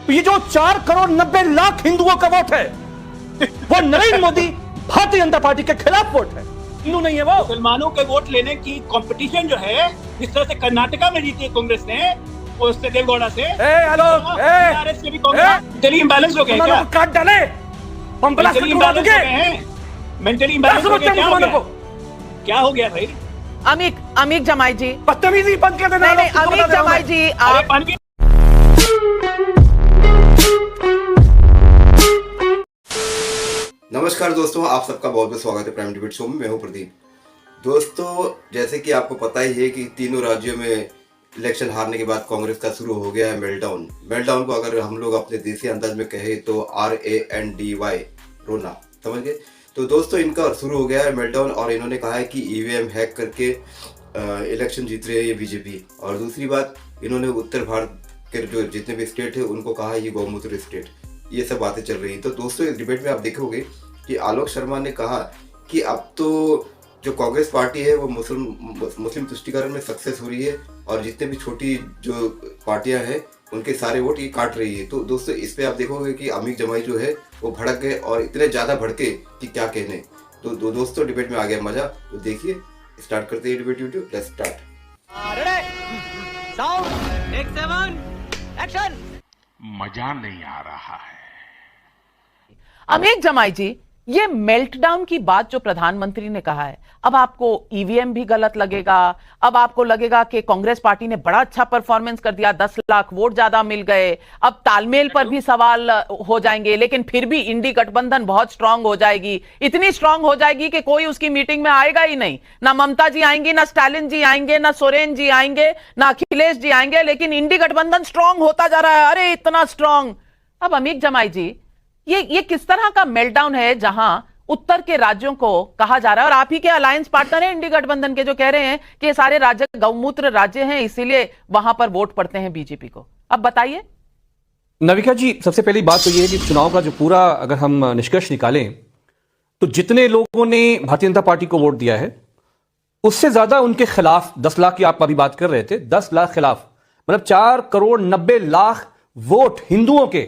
तो ये जो 4 करोड़ 90 लाख हिंदुओं का वोट है वो नरेंद्र मोदी भारतीय जनता पार्टी के खिलाफ वोट है, हिंदू नहीं है वो। मुसलमानों के वोट लेने की कंपटीशन जो है, जिस तरह से कर्नाटका में जीती है कांग्रेस ने उससे देवगौड़ा से, हेलो से भी कांग्रेस इम्बैलेंस हो गए क्या? काट डाले मेंटली इम्बैलेंस हो गए, क्या हो गया भाई? अमीक जमाई जी, बदतमीजी बंद कर देना। नहीं अमीक जमाई जी, आप नमस्कार दोस्तों, आप सबका बहुत बहुत स्वागत है प्राइम डिबेट शो में। मैं हूं प्रदीप। दोस्तों, जैसे कि आपको पता ही है कि तीनों राज्यों में इलेक्शन हारने के बाद कांग्रेस का शुरू हो गया है मेल्टडाउन। मेल्टडाउन को अगर हम लोग अपने देसी अंदाज में कहें तो RANDY, रोना, समझ गए? तो दोस्तों, इनका शुरू हो गया है मेल्टडाउन और इन्होंने कहा है कि EVM हैक करके इलेक्शन जीत रही है ये बीजेपी। और दूसरी बात, इन्होंने उत्तर भारत के जो जितने भी स्टेट है उनको कहा है ये गौमूत्र स्टेट। ये सब बातें चल रही हैं। तो दोस्तों, इस डिबेट में आप देखोगे कि आलोक शर्मा ने कहा कि अब तो जो कांग्रेस पार्टी है वो मुस्लिम तुष्टीकरण में सक्सेस हो रही है और जितने भी छोटी जो पार्टियां हैं उनके सारे वोट ये काट रही है। तो दोस्तों, इस पे आप देखोगे कि अमीक जमाई जो है वो भड़क गए और इतने ज्यादा भड़के कि क्या कहने। तो दोस्तों, डिबेट में आ गया मजा। तो देखिए, स्टार्ट करते हैं डिबेट। YouTube, let's start. मजा नहीं आ रहा है। अमीक जमाई जी, ये मेल्टडाउन की बात जो प्रधानमंत्री ने कहा है, अब आपको EVM भी गलत लगेगा, अब आपको लगेगा कि कांग्रेस पार्टी ने बड़ा अच्छा परफॉर्मेंस कर दिया, 10 लाख वोट ज्यादा मिल गए, अब तालमेल पर भी सवाल हो जाएंगे, लेकिन फिर भी इंडी गठबंधन बहुत स्ट्रांग हो जाएगी, इतनी स्ट्रांग हो जाएगी कि कोई उसकी मीटिंग में आएगा ही नहीं। ना ममता जी आएंगी, ना स्टालिन जी आएंगे, ना सोरेन जी आएंगे, ना अखिलेश जी आएंगे, लेकिन इंडी गठबंधन स्ट्रांग होता जा रहा है। अरे इतना स्ट्रांग। अब अमीक जमाई जी, ये किस तरह का मेल्टडाउन है जहां उत्तर के राज्यों को कहा जा रहा है, और आप ही के अलायंस पार्टनर हैं इंडी गठबंधन के, जो कह रहे हैं कि ये सारे राज्य गौमूत्र राज्य हैं, इसीलिए वहां पर वोट पड़ते हैं बीजेपी को। अब बताइए। नविका जी, सबसे पहली बात तो ये है कि चुनाव का जो पूरा अगर हम निष्कर्ष निकालें तो जितने लोगों ने भारतीय जनता पार्टी को वोट दिया है उससे ज्यादा उनके खिलाफ 10 लाख की आप अभी बात कर रहे थे, 10 लाख खिलाफ, मतलब 4 करोड़ 90 लाख वोट हिंदुओं के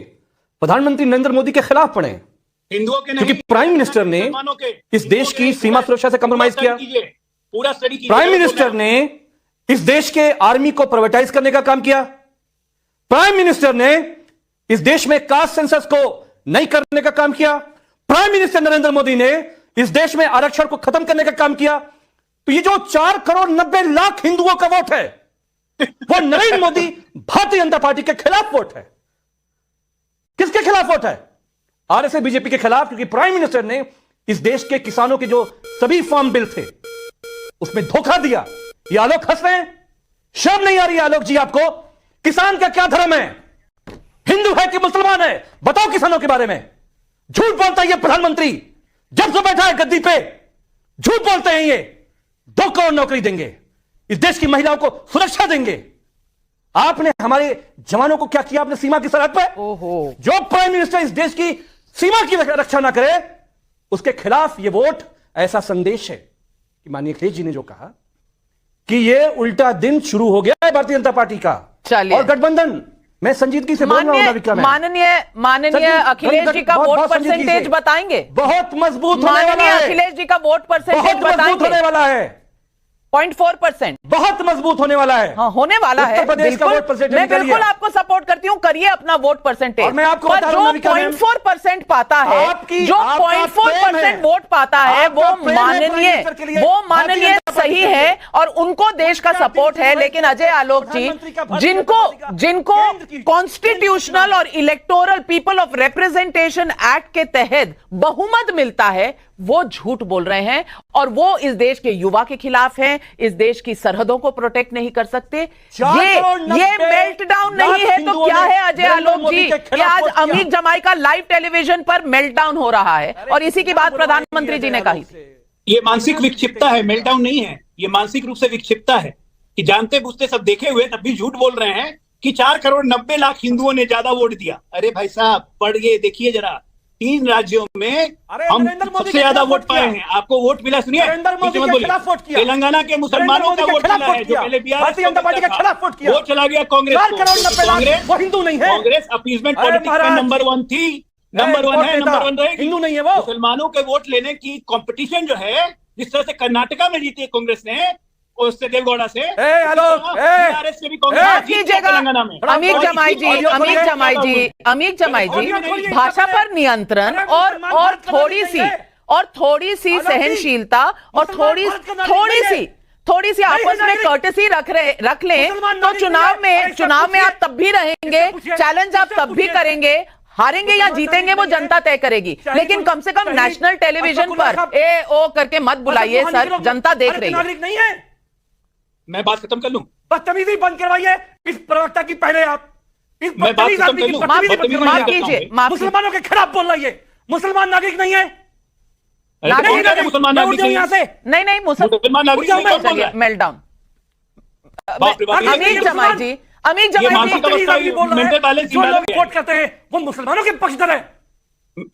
प्रधानमंत्री नरेंद्र मोदी के खिलाफ पड़े, हिंदुओं के नहीं, क्योंकि प्राइम मिनिस्टर ने इस देश की सीमा सुरक्षा से कॉम्प्रोमाइज किया। पूरा स्टडी कीजिए। प्राइम मिनिस्टर ने इस देश के आर्मी को प्राइवेटाइज करने का काम किया। प्राइम मिनिस्टर ने इस देश में कास्ट सेंसस को नहीं करने का काम किया। प्राइम मिनिस्टर नरेंद्र मोदी ने इस देश में आरक्षण को खत्म करने का काम किया। तो ये जो 4 करोड़ 90 लाख हिंदुओं का वोट है वो नरेंद्र मोदी भारतीय जनता पार्टी के खिलाफ वोट है। किसके खिलाफ वोट है? RSS बीजेपी के खिलाफ, क्योंकि प्राइम मिनिस्टर ने इस देश के किसानों के जो सभी फार्म बिल थे उसमें धोखा दिया। ये आलोक हंस रहे हैं, शर्म नहीं आ रही आलोक जी आपको? किसान का क्या धर्म है? हिंदू है कि मुसलमान है? बताओ किसानों के बारे में। झूठ बोलता है ये प्रधानमंत्री, जब से बैठा है गद्दी पे झूठ बोलते हैं। ये 2 करोड़ नौकरी देंगे, इस देश की महिलाओं को सुरक्षा देंगे। आपने हमारे जवानों को क्या किया? आपने सीमा की सरहद पे, जो प्राइम मिनिस्टर इस देश की सीमा की रक्षा ना करे उसके खिलाफ ये वोट। ऐसा संदेश है कि माननीय अखिलेश जी ने जो कहा कि ये उल्टा दिन शुरू हो गया है भारतीय जनता पार्टी का और गठबंधन। मैं संजीदगी से बोल रहा हूं। माननीय अखिलेश जी का वोट परसेंटेज बताएंगे? बहुत मजबूत होने वाला है। अखिलेश जी का वोट परसेंटेज बताएंगे? होने वाला है 0.4%, बहुत मजबूत होने वाला है। हाँ, होने वाला है। मैं बिल्कुल आपको सपोर्ट करती हूँ, करिए अपना वोट परसेंटेज। और मैं आपको बता रहा हूं, जो 0.4% पाता है, जो 0.4% वोट पाता है, वो माननीय सही है और उनको देश का सपोर्ट है। लेकिन अजय आलोक जी, जिनको कॉन्स्टिट्यूशनल और electoral people of representation act के तहत बहुमत मिलता है, वो झूठ बोल रहे हैं और वो इस देश के युवा के खिलाफ हैं, इस देश की सरहदों को प्रोटेक्ट नहीं कर सकते। ये मेल्टडाउन नहीं है तो क्या है अजय आलोक जी? कि आज अमीक जमाई का लाइव टेलीविजन पर मेल्टडाउन हो रहा है और इसी की बात प्रधानमंत्री जी ने कही। ये मानसिक विक्षिप्तता है, मेल्टडाउन नहीं है। ये मानसिक रूप से विक्षिप्तता है कि जानते बुझते सब देखे हुए तब भी झूठ बोल रहे हैं कि 4 करोड़ 90 लाख हिंदुओं ने ज्यादा वोट दिया। अरे भाई साहब, पढ़िए, देखिए जरा, 3 राज्यों में अरे हम नरेंद्र मोदी सबसे के ज्यादा खिलाफ वोट वोट पाए किया। हैं। आपको वोट मिला, सुनिए, नरेंद्र मोदी पीछे मत के बोलिए। खिलाफ वोट किया। तेलंगाना के मुसलमानों नरेंद्र का मोदी वोट के खिलाफ मिला है, वोट जो किया। पहले बीआरएस भारतीय जनता पार्टी के खिलाफ वोट किया। वो चला गया कांग्रेस 4 को। करोड़ 90 लाख कांग्रेस वो हिंदू नहीं है। कांग्रेस अपीजमेंट अरे पॉलिटिक्स में महाराज, नंबर 1 थी, नंबर 1 है, नंबर 1 रहेगी। हिंदू नहीं है वो। मुसलमानों के वोट लेने की कंपटीशन जो है, जिस तरह से कर्नाटका में जीती है कांग्रेस ने, उससे देवगौड़ा से, आलोक, बीआरएस से भी कांग्रेस माफ जीती है कीजिएगा तेलंगाना में। अमीर जमाई जी, ऑडियो खोलिए। अमीर जमाई ऑडियो जी, खोलिए। भाषा पर नियंत्रण अरे और मुसलमान भारत का थोड़ी नागरिक सी नहीं है। थोड़ी आलोक जी, सहनशीलता और मुसलमान भारत का नागरिक नहीं है। थोड़ी सी आपस में नागरिक। कर्टेसी रख लें मुसलमान तो नागरिक चुनाव नहीं है। में आप पूछिए। तब भी रहेंगे, इससे पूछिए। चैलेंज आप इससे तब भी पूछिए। करेंगे, हारेंगे या जीतेंगे वो जनता तय करेगी, लेकिन कम से कम नेशनल टेलीविजन पर ए ओ करके मत बुलाइए सर, जनता देख रही है। नागरिक नहीं है। मैं बात खत्म कर लूं? बदतमीजी बंद करवाइए इस प्रवक्ता की पहले आप। इस मैं बात बदतमीज खत्म आदमी कर की लूं? बदतमीजी बंद बदतमीजी करवाइए। माफ कीजिए, माफ कीजिए। मुसलमानों के खिलाफ बोल रही है। मुसलमान नागरिक नहीं है। अरे तो कौन कह रहा है मुसलमान मैं उठ नागरिक जाऊं नहीं यहाँ है? से। नहीं मुसलमान नागरिक नहीं, कौन बोल रहा है? मेल्टडाउन। बाप रे बाप, ये अमीर जमाई जी, अमीर ये जमाई मानसिक जी, अवस्था आदमी बोल रहा है। मेंटल बैलेंस जो लोग imbalance वोट करते हैं वो मुसलमानों के पक्षधर है।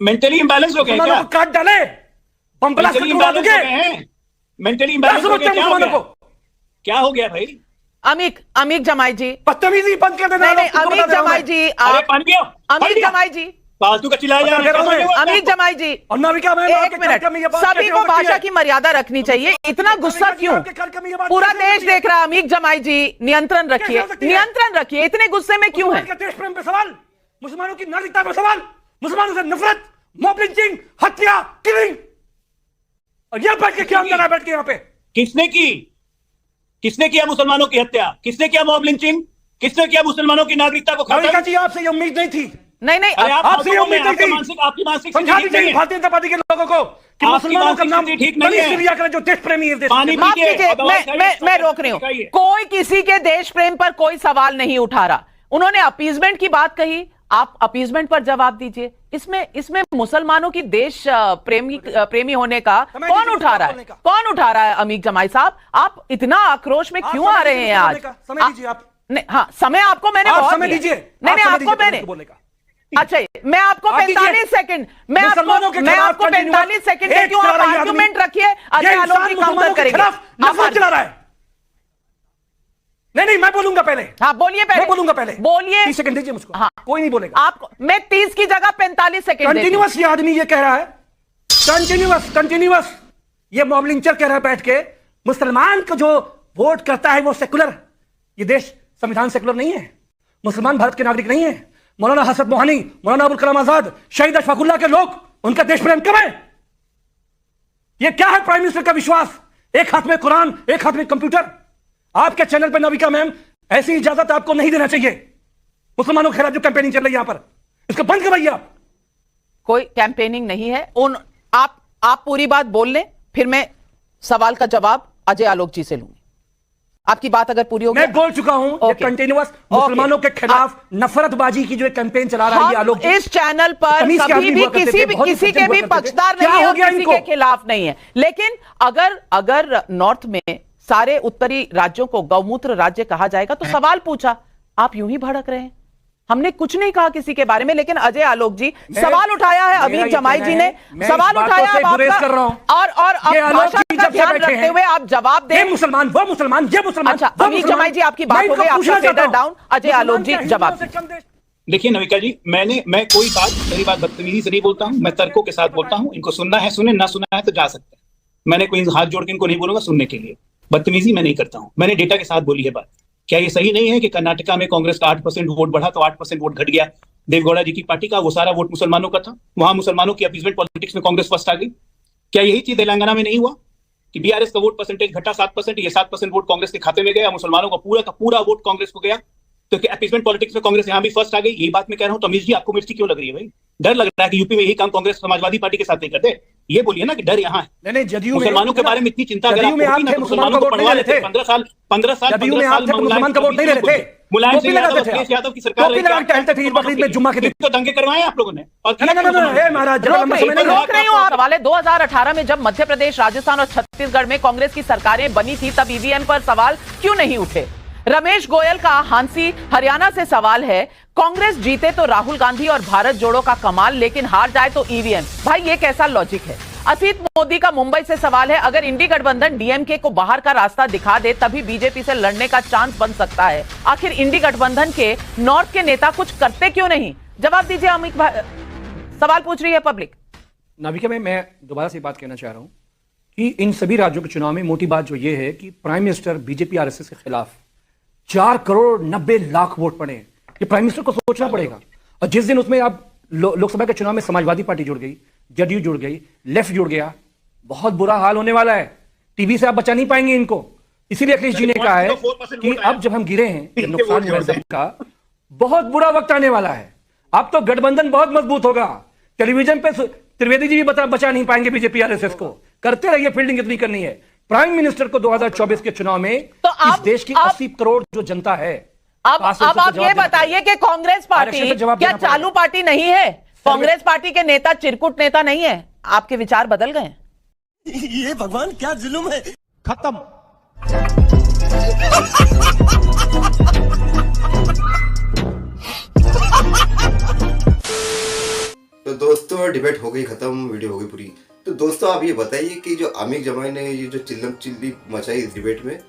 मेंटली इंबैलेंस हो गए मुसलमानों क्या? को काट डाले, बम ब्लास्ट मेंटली करके उड़ा इंबैलेंस हो दोगे। गए हैं, मेंटली इंबैलेंस हो गया, क्या हो मुसलमानों गया? को क्या हो गया भाई? अमीर जमाई जी, बदतमीजी बंद कर देना। नहीं अमीर जमाई जी, अरे आप पानी पियो, पानी अमीर पियो। जमाई जी, फालतू का चिल्लाया जा रहा है। अमीर जमाई जी, और नाविका में एक मिनट, सभी को भाषा की मर्यादा रखनी चाहिए। इतना गुस्सा क्यों? पूरा देश देख रहा है। अमीर जमाई जी, नियंत्रण रखिए, नियंत्रण रखिए। इतने गुस्से में क्यों है? देश प्रेम पे सवाल, मुसलमानों की नागरिकता पे सवाल, मुसलमानों से नफरत, मॉब लिंचिंग, हत्या, किलिंग, और यह बैठ के क्या कर रहा है? बैठ के यहाँ पे किसने की? किसने किया मुसलमानों की हत्या? किसने किया मॉब लिंचिंग? किसने किया मुसलमानों की नागरिकता को नाविका खत्म? जी आपसे ये उम्मीद नहीं थी। नहीं अरे आप आपसे ये उम्मीद नहीं थी। आपकी मानसिक समझा स्थिति ठीक दीजिए नहीं है। भारतीय जनता पार्टी के लोगों को कि आपकी मुसलमानों का मानसिक नाम स्थिति ठीक नहीं है। लिया करें जो देश प्रेमी है। देश पानी प्रेमी। माफ कीजिए, कीजिए, अब आवाज मैं रोक रही हूं। चाहिए। कोई किसी के देश प्रेम पर कोई सवाल नहीं उठा रहा। उन्होंने अपीजमेंट की बात कही, आप अपीजमेंट पर जवाब दीजिए। इसमें मुसलमानों की देश प्रेमी होने का कौन उठा रहा है? कौन उठा रहा है? अमीर जमाई साहब, आप इतना आक्रोश में क्यों आ रहे हैं आज? समय दीजिए आप। नहीं, हाँ, समय आपको मैंने आप बहुत समय दिया। दीजिए। नहीं, आपको मैंने बोलने का। अच्छा, मैं आपको आप दीजिए। 45 सेकंड, मैं मुसलमानों के खिलाफ आपको continuous 45 सेकंड hate देती हूँ। चला आप रहा है ये आर्गुमेंट आदमी। रखिए, अजय ये आलोक इंसान जी काउंटर मुसलमानों के करेंगे। खिलाफ नफरत चला रहा है। नहीं, मैं बोलूंगा पहले। हाँ, बोलिए पहले। मैं बोलूंगा पहले। बोलिए। 30 सेकंड दीजिए मुझको। हाँ। कोई नहीं बोलेगा। आपको मैं 30 की जगह 45 सेकंड देती हूँ। कंटिन्यूअस ये आदमी ये कह रहा है, कंटिन्यूअस ये मॉब लिंचर कह रहा है बैठ के, मुसलमान को जो वोट करता है वो सेकुलर। ये देश संविधान सेकुलर नहीं है। मुसलमान भारत के नागरिक नहीं है। मौलाना हसरत मोहानी, मौलाना अबुल कलाम आजाद, शहीद अशफाकुल्लाह के लोग, उनका देश प्रेम कब है? ये क्या है प्राइम मिनिस्टर का विश्वास? एक हाथ में कुरान, एक हाथ में कंप्यूटर। आपके चैनल पर नाविका मैम, ऐसी इजाजत आपको नहीं देना चाहिए। मुसलमानों के खिलाफ जो कैंपेनिंग चल रही है यहां पर, इसको बंद करवाइए आप। कोई कैंपेनिंग नहीं है। आप पूरी बात बोल लें, फिर मैं सवाल का जवाब अजय आलोक जी से लूंगी। आपकी बात अगर पूरी होगी। मैं बोल चुका हूं कंटिन्यूअस मुसलमानों के खिलाफ नफरतबाजी की जो कैंपेन चला रहा है ये आलोक। इस चैनल पर तमीज के कभी आदमी भी हुआ करते किसी थे, भी बहुत किसी सच्चे के हुआ भी करते थे। पक्षदार क्या नहीं है हो और गया किसी इनको? के खिलाफ नहीं है। लेकिन अगर नॉर्थ में सारे उत्तरी राज्यों को गौमूत्र राज्य कहा जाएगा तो सवाल पूछा, आप यूं ही भड़क रहे हैं। हमने कुछ नहीं कहा किसी के बारे में, लेकिन अजय आलोक जी सवाल उठाया है, अमीर जमाई जी ने सवाल उठाया है और भाषा का ध्यान रखते हुए आप जवाब दें। मुसलमान वो मुसलमान ये मुसलमान। अच्छा, अमीर जमाई जी आपकी बात हो गई, आपका फेडर डाउन। अजय आलोक जी जवाब दें। देखिए नविका जी, मैं कोई बात, मेरी बात बदतमीजी से नहीं बोलता हूं, मैं तर्कों के साथ बोलता हूं। इनको सुनना है सुने, ना सुनना है तो जा सकते हैं। मैंने कोई हाथ जोड़ के इनको नहीं बोलूंगा सुनने के लिए। बदतमीजी मैं नहीं करता हूं, मैंने डेटा के साथ बोली है बात। क्या ये सही नहीं है कि कर्नाटका में कांग्रेस का 8% वोट बढ़ा तो 8% वोट घट गया? देवगौड़ा जी की पार्टी का वो सारा वोट मुसलमानों का था, वहां मुसलमानों की अपीजमेंट पॉलिटिक्स में कांग्रेस फर्स्ट आ गई। क्या यही चीज तेलंगाना में नहीं हुआ कि बीआरएस का वोट परसेंटेज घटा 7%, ये 7% वोट कांग्रेस के खाते में गया, मुसलमानों का पूरा वोट कांग्रेस को गया? तो क्या अपीजमेंट पॉलिटिक्स में कांग्रेस यहां भी फर्स्ट आ गई? यही बात मैं कह रहा हूं। तो अमीर जी आपको मिर्ची क्यों लग रही है भाई? डर लग रहा है कि यूपी में यही काम कांग्रेस समाजवादी पार्टी के साथ नहीं करते? ये बोलिए ना कि डर यहाँ है। नहीं, जदयू मुसलमानों के बारे में इतनी चिंता अगर आपको होती ना तो मुसलमानों को पढ़वा लेते। 15 साल मुसलमान का वोट नहीं ले रहे थे। मुलायम सिंह यादव, अखिलेश यादव की सरकार में जुम्मा के दिन तो दंगे करवाए आप लोगों ने। और रोक रही हूँ सवाल है। 2018 में जब मध्य प्रदेश, राजस्थान और छत्तीसगढ़ में कांग्रेस की सरकारें बनी थी तब ईवीएम पर सवाल क्यों नहीं उठे? रमेश गोयल का हांसी हरियाणा से सवाल है, कांग्रेस जीते तो राहुल गांधी और भारत जोड़ो का कमाल, लेकिन हार जाए तो ईवीएम। भाई ये कैसा लॉजिक है? असीत मोदी का मुंबई से सवाल है, अगर इंडी गठबंधन डीएमके को बाहर का रास्ता दिखा दे तभी बीजेपी से लड़ने का चांस बन सकता है। आखिर इंडी गठबंधन के नॉर्थ के नेता कुछ करते क्यों नहीं? जवाब दीजिए अमित भाई, सवाल पूछ रही है पब्लिक। नाविका में मैं दोबारा से बात कहना चाह रहा हूं कि इन सभी राज्यों के चुनाव में मोटी बात जो ये है कि प्राइम मिनिस्टर बीजेपी आरएसएस के खिलाफ 4 करोड़ 90 लाख वोट पड़े। ये प्राइम मिनिस्टर को सोचना पड़ेगा। और जिस दिन उसमें अब लोकसभा के चुनाव में समाजवादी पार्टी जुड़ गई, जदयू जुड़ गई, लेफ्ट जुड़ गया, बहुत बुरा हाल होने वाला है। टीवी से आप बचा नहीं पाएंगे इनको। इसीलिए अखिलेश जी ने कहा है कि अब जब हम गिरे हैं, जब नुकसान हुआ है सबका, बहुत बुरा वक्त आने वाला है। अब तो गठबंधन बहुत मजबूत होगा। टेलीविजन पे त्रिवेदी जी भी बचा नहीं पाएंगे बीजेपी आरएसएस को। करते रहिए, फील्डिंग इतनी करनी है। प्राइम मिनिस्टर को 2024 के चुनाव में तो इस देश की 80 करोड़ जो जनता है, अब आप ये बताइए कि कांग्रेस पार्टी क्या चालू पार्टी नहीं है? कांग्रेस पार्टी के नेता चिरकुट नेता नहीं है? आपके विचार बदल गए? ये भगवान क्या जुल्म है। खत्म। तो दोस्तों डिबेट हो गई खत्म, वीडियो हो गई पूरी। तो दोस्तों आप ये बताइए कि जो अमित जमाई ने ये जो चिल्लम चिल्ली मचाई इस डिबेट में,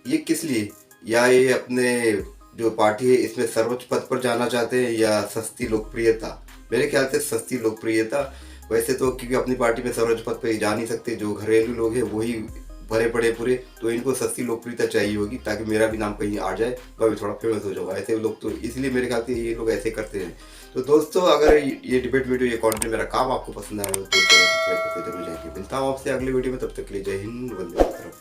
ये किस लिए? या ये अपने जो पार्टी है इसमें सर्वोच्च पद पर जाना चाहते हैं, या सस्ती लोकप्रियता? मेरे ख्याल से सस्ती लोकप्रियता। वैसे तो क्योंकि अपनी पार्टी में सर्वोच्च पद पर जा नहीं सकते, जो घरेलू लोग हैं वही भरे पड़े पूरे, तो इनको सस्ती लोकप्रियता चाहिए होगी ताकि मेरा भी नाम कहीं आ जाए, मैं भी थोड़ा फेमस हो जाऊंगा। ऐसे लोग तो इसलिए मेरे ख्याल से ये लोग ऐसे करते हैं। तो दोस्तों अगर ये डिबेट वीडियो, ये कंटेंट मेरा काम आपको पसंद आया हो तो सब्सक्राइब करते जरूर जाइए। मिलता हूँ आपसे अगले वीडियो में, तब तक के लिए जय हिंद, वंदे मातरम।